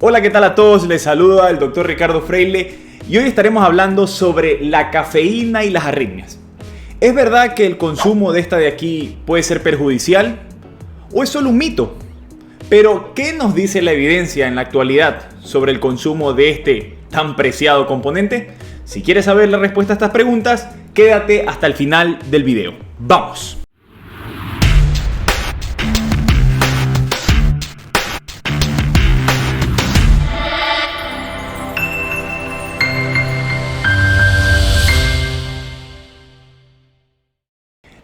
Hola, ¿qué tal a todos? Les saluda el doctor Ricardo Freile y hoy estaremos hablando sobre la cafeína y las arritmias. ¿Es verdad que el consumo de esta de aquí puede ser perjudicial? ¿O es solo un mito? Pero, ¿qué nos dice la evidencia en la actualidad sobre el consumo de este tan preciado componente? Si quieres saber la respuesta a estas preguntas, quédate hasta el final del video. ¡Vamos!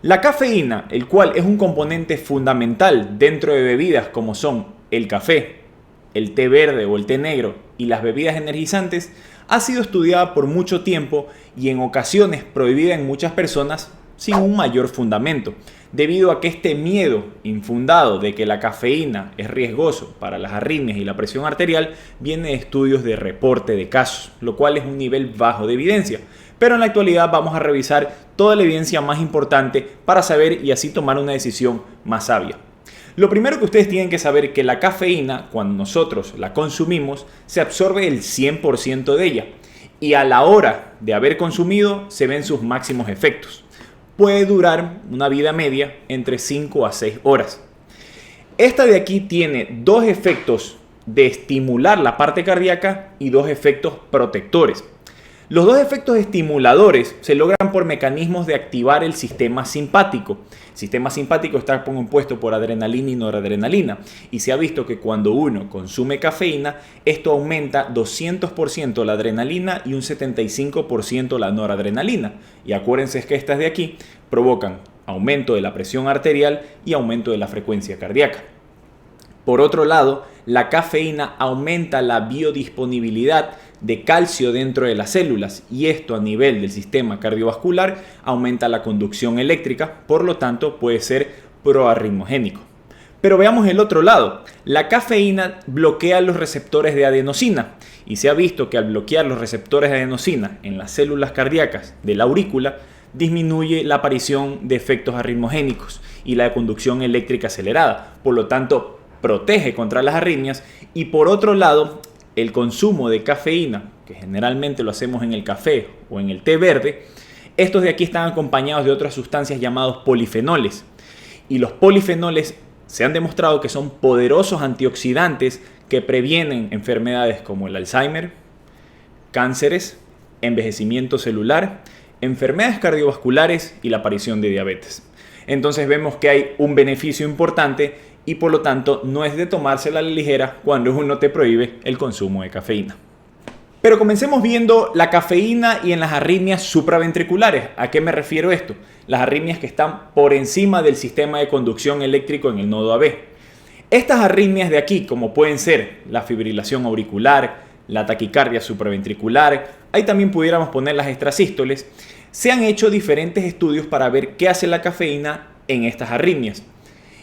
La cafeína, el cual es un componente fundamental dentro de bebidas como son el café, el té verde o el té negro y las bebidas energizantes, ha sido estudiada por mucho tiempo y en ocasiones prohibida en muchas personas sin un mayor fundamento, debido a que este miedo infundado de que la cafeína es riesgoso para las arritmias y la presión arterial viene de estudios de reporte de casos, lo cual es un nivel bajo de evidencia. Pero en la actualidad vamos a revisar toda la evidencia más importante para saber y así tomar una decisión más sabia. Lo primero que ustedes tienen que saber es que la cafeína, cuando nosotros la consumimos, se absorbe el 100% de ella y a la hora de haber consumido se ven sus máximos efectos. Puede durar una vida media entre 5 a 6 horas. Esta de aquí tiene dos efectos de estimular la parte cardíaca y dos efectos protectores. Los dos efectos estimuladores se logran por mecanismos de activar el sistema simpático. El sistema simpático está compuesto por adrenalina y noradrenalina y se ha visto que cuando uno consume cafeína, esto aumenta 200% la adrenalina y un 75% la noradrenalina. Y acuérdense que estas de aquí provocan aumento de la presión arterial y aumento de la frecuencia cardíaca. Por otro lado, la cafeína aumenta la biodisponibilidad de calcio dentro de las células y esto a nivel del sistema cardiovascular aumenta la conducción eléctrica, por lo tanto puede ser proarritmogénico. Pero veamos el otro lado. La cafeína bloquea los receptores de adenosina y se ha visto que al bloquear los receptores de adenosina en las células cardíacas de la aurícula disminuye la aparición de efectos arritmogénicos y la conducción eléctrica acelerada, por lo tanto protege contra las arritmias. Y por otro lado, el consumo de cafeína, que generalmente lo hacemos en el café o en el té verde, estos de aquí están acompañados de otras sustancias llamados polifenoles. Y los polifenoles se han demostrado que son poderosos antioxidantes que previenen enfermedades como el Alzheimer, cánceres, envejecimiento celular, enfermedades cardiovasculares y la aparición de diabetes. Entonces vemos que hay un beneficio importante y por lo tanto no es de tomársela a la ligera cuando uno te prohíbe el consumo de cafeína. Pero comencemos viendo la cafeína y en las arritmias supraventriculares. ¿A qué me refiero esto? Las arritmias que están por encima del sistema de conducción eléctrico en el nodo AB. Estas arritmias de aquí, como pueden ser la fibrilación auricular, la taquicardia supraventricular, ahí también pudiéramos poner las extrasístoles, se han hecho diferentes estudios para ver qué hace la cafeína en estas arritmias.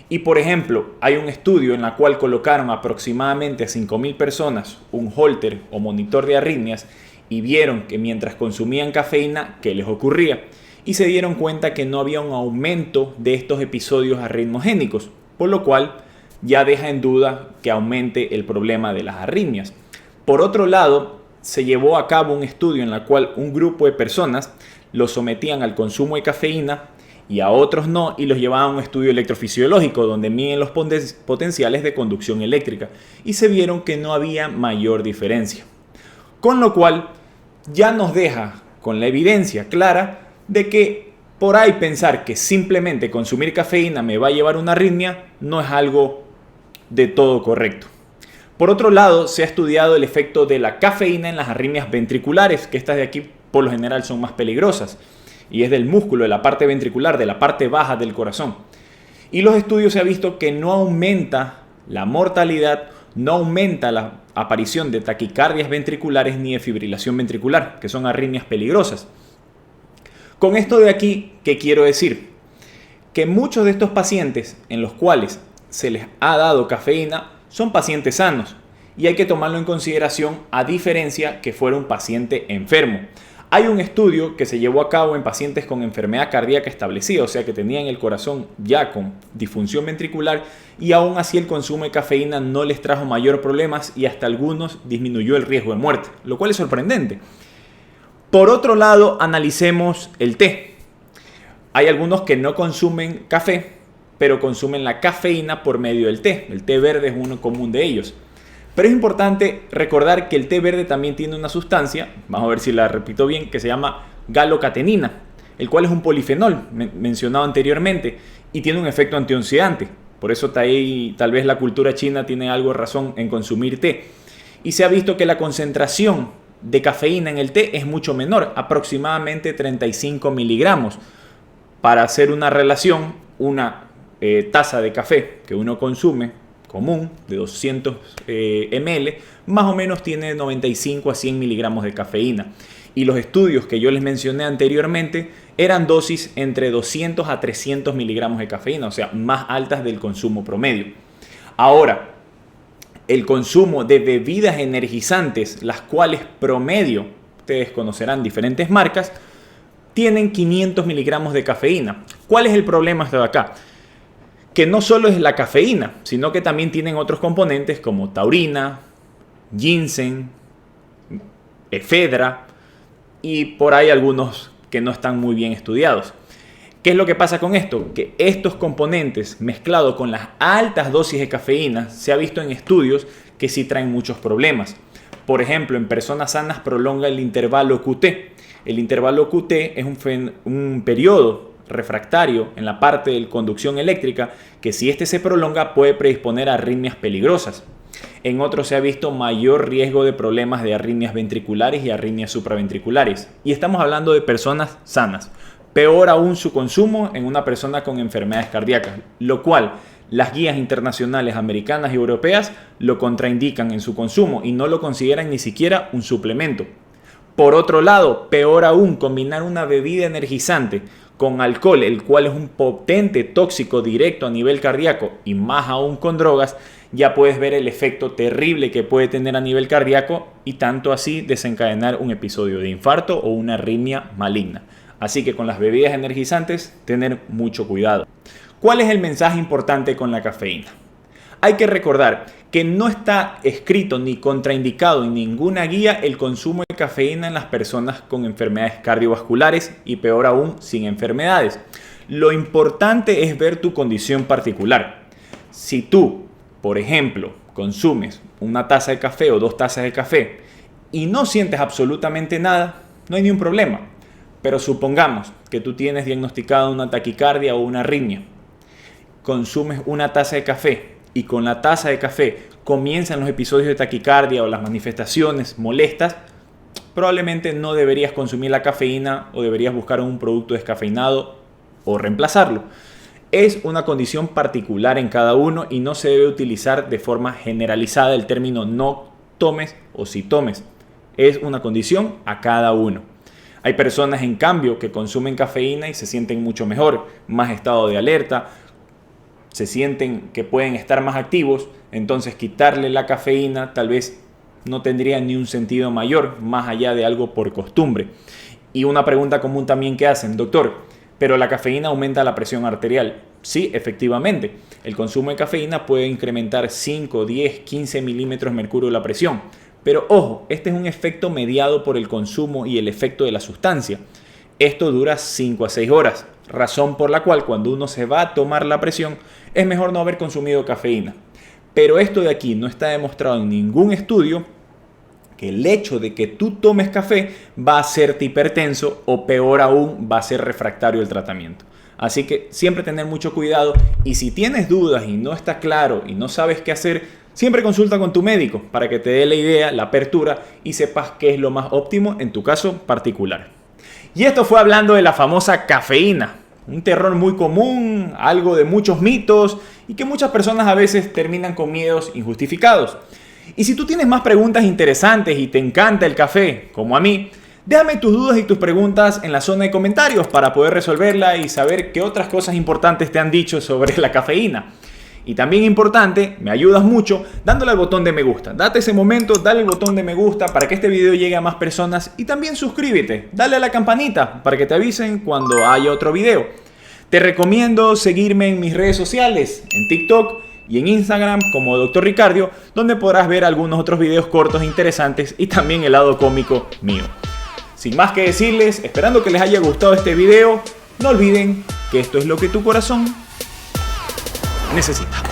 Y por ejemplo, hay un estudio en el cual colocaron aproximadamente a 5.000 personas un holter o monitor de arritmias y vieron que mientras consumían cafeína, ¿qué les ocurría? Y se dieron cuenta que no había un aumento de estos episodios arritmogénicos, por lo cual ya deja en duda que aumente el problema de las arritmias. Por otro lado, se llevó a cabo un estudio en el cual un grupo de personas los sometían al consumo de cafeína y a otros no, y los llevaban a un estudio electrofisiológico donde miden los potenciales de conducción eléctrica y se vieron que no había mayor diferencia. Con lo cual ya nos deja con la evidencia clara de que por ahí pensar que simplemente consumir cafeína me va a llevar a una arritmia no es algo de todo correcto. Por otro lado, se ha estudiado el efecto de la cafeína en las arritmias ventriculares, que estas de aquí por lo general son más peligrosas. Y es del músculo, de la parte ventricular, de la parte baja del corazón. Y los estudios se ha visto que no aumenta la mortalidad, no aumenta la aparición de taquicardias ventriculares ni de fibrilación ventricular, que son arritmias peligrosas. Con esto de aquí, ¿qué quiero decir? Que muchos de estos pacientes en los cuales se les ha dado cafeína son pacientes sanos y hay que tomarlo en consideración a diferencia que fuera un paciente enfermo. Hay un estudio que se llevó a cabo en pacientes con enfermedad cardíaca establecida, o sea que tenían el corazón ya con disfunción ventricular, y aún así el consumo de cafeína no les trajo mayor problemas y hasta algunos disminuyó el riesgo de muerte, lo cual es sorprendente. Por otro lado, analicemos el té. Hay algunos que no consumen café, pero consumen la cafeína por medio del té. El té verde es uno común de ellos. Pero es importante recordar que el té verde también tiene una sustancia, vamos a ver si la repito bien, que se llama galocatenina, el cual es un polifenol mencionado anteriormente y tiene un efecto antioxidante. Por eso tal vez la cultura china tiene algo de razón en consumir té. Y se ha visto que la concentración de cafeína en el té es mucho menor, aproximadamente 35 miligramos. Para hacer una relación, una taza de café que uno consume común de 200 ml, más o menos tiene 95 a 100 miligramos de cafeína. Y los estudios que yo les mencioné anteriormente eran dosis entre 200 a 300 miligramos de cafeína, o sea, más altas del consumo promedio. Ahora, el consumo de bebidas energizantes, las cuales promedio, ustedes conocerán diferentes marcas, tienen 500 miligramos de cafeína. ¿Cuál es el problema hasta acá? Que no solo es la cafeína, sino que también tienen otros componentes como taurina, ginseng, efedra y por ahí algunos que no están muy bien estudiados. ¿Qué es lo que pasa con esto? Que estos componentes mezclados con las altas dosis de cafeína se ha visto en estudios que sí traen muchos problemas. Por ejemplo, en personas sanas prolonga el intervalo QT. El intervalo QT es un periodo refractario en la parte de conducción eléctrica que si este se prolonga puede predisponer a arritmias peligrosas. En otros se ha visto mayor riesgo de problemas de arritmias ventriculares y arritmias supraventriculares. Y estamos hablando de personas sanas. Peor aún su consumo en una persona con enfermedades cardíacas, lo cual las guías internacionales americanas y europeas lo contraindican en su consumo y no lo consideran ni siquiera un suplemento. Por otro lado, peor aún, combinar una bebida energizante con alcohol, el cual es un potente tóxico directo a nivel cardíaco y más aún con drogas, ya puedes ver el efecto terrible que puede tener a nivel cardíaco y tanto así desencadenar un episodio de infarto o una arritmia maligna. Así que con las bebidas energizantes, tener mucho cuidado. ¿Cuál es el mensaje importante con la cafeína? Hay que recordar que no está escrito ni contraindicado en ninguna guía el consumo de cafeína en las personas con enfermedades cardiovasculares y peor aún sin enfermedades. Lo importante es ver tu condición particular. Si tú, por ejemplo, consumes una taza de café o 2 tazas de café y no sientes absolutamente nada, no hay ningún problema. Pero supongamos que tú tienes diagnosticada una taquicardia o una arritmia. Consumes una taza de café y con la taza de café comienzan los episodios de taquicardia o las manifestaciones molestas, probablemente no deberías consumir la cafeína o deberías buscar un producto descafeinado o reemplazarlo. Es una condición particular en cada uno y no se debe utilizar de forma generalizada el término no tomes o sí tomes. Es una condición a cada uno. Hay personas en cambio que consumen cafeína y se sienten mucho mejor, más estado de alerta, se sienten que pueden estar más activos, entonces quitarle la cafeína tal vez no tendría ni un sentido mayor, más allá de algo por costumbre. Y una pregunta común también que hacen, doctor, ¿pero la cafeína aumenta la presión arterial? Sí, efectivamente, el consumo de cafeína puede incrementar 5, 10, 15 milímetros de mercurio la presión. Pero ojo, este es un efecto mediado por el consumo y el efecto de la sustancia. Esto dura 5 a 6 horas, razón por la cual cuando uno se va a tomar la presión es mejor no haber consumido cafeína. Pero esto de aquí no está demostrado en ningún estudio que el hecho de que tú tomes café va a hacerte hipertenso o peor aún va a ser refractario el tratamiento. Así que siempre tener mucho cuidado y si tienes dudas y no está claro y no sabes qué hacer, siempre consulta con tu médico para que te dé la idea, la apertura y sepas qué es lo más óptimo en tu caso particular. Y esto fue hablando de la famosa cafeína, un terror muy común, algo de muchos mitos y que muchas personas a veces terminan con miedos injustificados. Y si tú tienes más preguntas interesantes y te encanta el café, como a mí, déjame tus dudas y tus preguntas en la zona de comentarios para poder resolverla y saber qué otras cosas importantes te han dicho sobre la cafeína. Y también importante, me ayudas mucho dándole al botón de me gusta. Date ese momento, dale el botón de me gusta para que este video llegue a más personas y también suscríbete, dale a la campanita para que te avisen cuando haya otro video. Te recomiendo seguirme en mis redes sociales, en TikTok y en Instagram como Dr. Ricardio, donde podrás ver algunos otros videos cortos e interesantes y también el lado cómico mío. Sin más que decirles, esperando que les haya gustado este video, no olviden que esto es lo que tu corazón necesita.